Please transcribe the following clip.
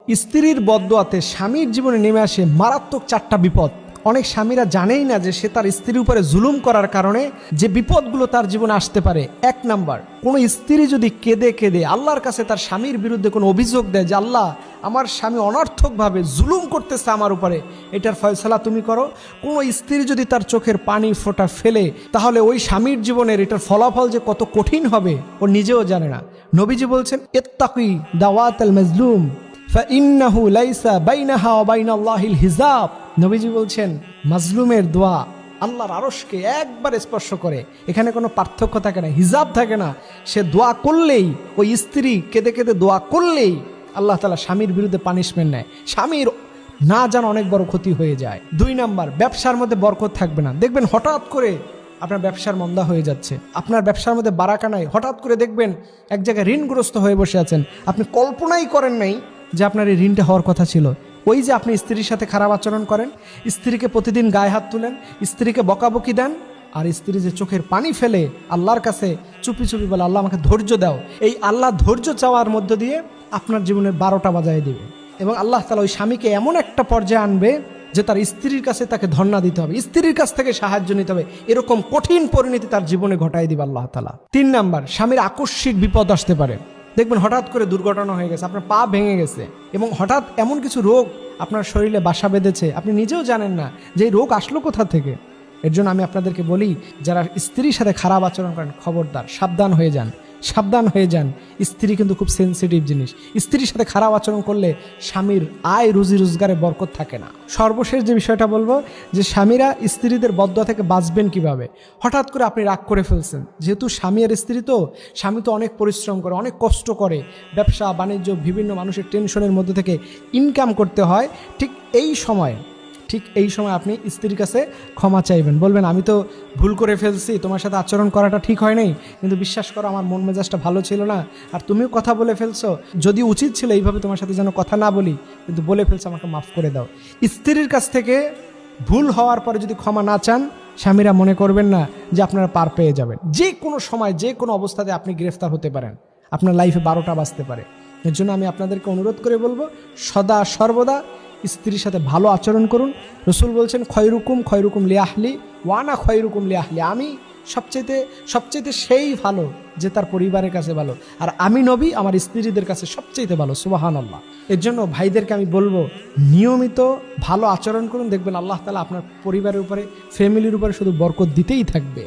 স্ত্রীর বদদোয়াতে স্বামীর জীবনে নেমে আসে মারাত্মক 4টা বিপদ। অনেক স্বামীরা জানেই না যে সে তার স্ত্রীর উপরে জুলুম করার কারণে যে বিপদগুলো তার জীবনে আসতে পারে। 1 নাম্বার, কোনো স্ত্রী যদি কেঁদে কেঁদে আল্লাহর কাছে তার স্বামীর বিরুদ্ধে কোনো অভিযোগ দেয় যে আল্লাহ, আমার স্বামী অনর্থকভাবে জুলুম করতেছে আমার উপরে, এটার ফয়সালা তুমি করো। কোনো স্ত্রী যদি তার চোখের পানি ফোঁটা ফেলে, তাহলে ওই স্বামীর জীবনের এটার ফলাফল যে কত কঠিন হবে ও নিজেও জানে না। নবীজি বলছেন, ইত্তাকি দাওয়াতাল মাজলুম ফাইন্নাহু লাইসা বাইনাহা ওয়া বাইনাল্লাহিল হিজাব। নবীজি বলছেন, মাজলুমের দোয়া আল্লাহর আরশকে একবার স্পর্শ করে, এখানে কোনো পার্থক্য থাকে না, হিজাব থাকে না। সে দোয়া করলেই, ওই স্ত্রী কেঁদে কেঁদে দোয়া করলেই আল্লাহ তাআলা স্বামীর বিরুদ্ধে পানিশমেন্ট নেয়, স্বামীর না জানা অনেক বড় ক্ষতি হয়ে যায়। 2 নাম্বার, ব্যবসার মধ্যে বরকত থাকবে না। দেখবেন হঠাৎ করে আপনার ব্যবসার মন্দা হয়ে যাচ্ছে, আপনার ব্যবসার মধ্যে বারাকা নাই। হঠাৎ করে দেখবেন এক জায়গায় ঋণগ্রস্ত হয়ে বসে আছেন, আপনি কল্পনাই করেন নাই যে আপনার এই ঋণটা হওয়ার কথা ছিল। ওই যে আপনি স্ত্রীর সাথে খারাপ আচরণ করেন, স্ত্রীকে প্রতিদিন গায়ে হাত তুলেন, স্ত্রীকে বকাবকি দেন, আর স্ত্রী যে চোখের পানি ফেলে আল্লাহর কাছে চুপি চুপি বলে আল্লাহ আমাকে ধৈর্য দাও, এই আল্লাহ ধৈর্য চাওয়ার মধ্য দিয়ে আপনার জীবনের 12টা বাজায় দিবে। এবং আল্লাহ তাআলা ওই স্বামীকে এমন একটা পর্যায়ে আনবে যে তার স্ত্রীর কাছে তাকে ধর্ণা দিতে হবে, স্ত্রীর কাছ থেকে সাহায্য নিতে হবে, এরকম কঠিন পরিণতি তার জীবনে ঘটায় দিবে আল্লাহ তাআলা। 3 নাম্বার, স্বামীর আকস্মিক বিপদ আসতে পারে। দেখবেন হঠাৎ করে দুর্ঘটনা হয়ে গেছে, আপনার পা ভেঙে গেছে, এবং হঠাৎ এমন কিছু রোগ আপনার শরীরে বাসা বেঁধেছে, আপনি নিজেও জানেন না যে এই রোগ আসলো কোথা থেকে। এর জন্য আমি আপনাদেরকে বলি, যারা স্ত্রীর সাথে খারাপ আচরণ করেন, খবরদার, সাবধান হয়ে যান, সাবধান হয়ে যান। স্ত্রী কিন্তু খুব সেন্সিটিভ জিনিস। স্ত্রীর সাথে খারাপ আচরণ করলে স্বামীর আয় রুজি রোজগারে বরকত থাকে না। সর্বশেষ যে বিষয়টা বলবো, যে স্বামীরা স্ত্রীদের বদদোয়া থেকে বাঁচবেন কিভাবে। হঠাৎ করে আপনি রাগ করে ফেলছেন, যেহেতু স্বামী আর স্ত্রী তো, স্বামী তো অনেক পরিশ্রম করে, অনেক কষ্ট করে, ব্যবসা বাণিজ্য বিভিন্ন মানুষের টেনশনের মধ্যে থেকে ইনকাম করতে হয়। ঠিক এই সময় আপনি স্ত্রীর কাছে ক্ষমা চাইবেন, বলবেন আমি তো ভুল করে ফেলছি, তোমার সাথে আচরণ করাটা ঠিক হয় নাই, কিন্তু বিশ্বাস করো আমার মন মেজাজটা ভালো ছিল না, আর তুমিও কথা বলে ফেলছো, যদি উচিত ছিল এইভাবে তোমার সাথে যেন কথা না বলি, কিন্তু বলে ফেলছো, আমাকে মাফ করে দাও। স্ত্রীর কাছ থেকে ভুল হওয়ার পরে যদি ক্ষমা না চান, স্বামীরা মনে করবেন না যে আপনারা পার পেয়ে যাবেন। যে কোনো সময় যে কোনো অবস্থাতে আপনি গ্রেফতার হতে পারেন, আপনার লাইফে 12টা বাজতে পারে। এর জন্য আমি আপনাদেরকে অনুরোধ করে বলবো, সদা সর্বদা স্ত্রীর সাথে ভালো আচরণ করুন। রাসূল বলছেন, খয়রুকুম লিআহলি ওয়ানা খয়রুকুম লিআহলি, আমি সবচেয়ে সেই ভালো যে তার পরিবারের কাছে ভালো, আর আমি নবী আমার স্ত্রীদের কাছে সবচেয়ে ভালো। সুবহানাল্লাহ। এর জন্য ভাইদেরকে আমি বলবো, নিয়মিত ভালো আচরণ করুন, দেখবেন আল্লাহ তাআলা আপনার পরিবারের উপরে, ফ্যামিলির উপরে শুধু বরকত দিতেই থাকবে।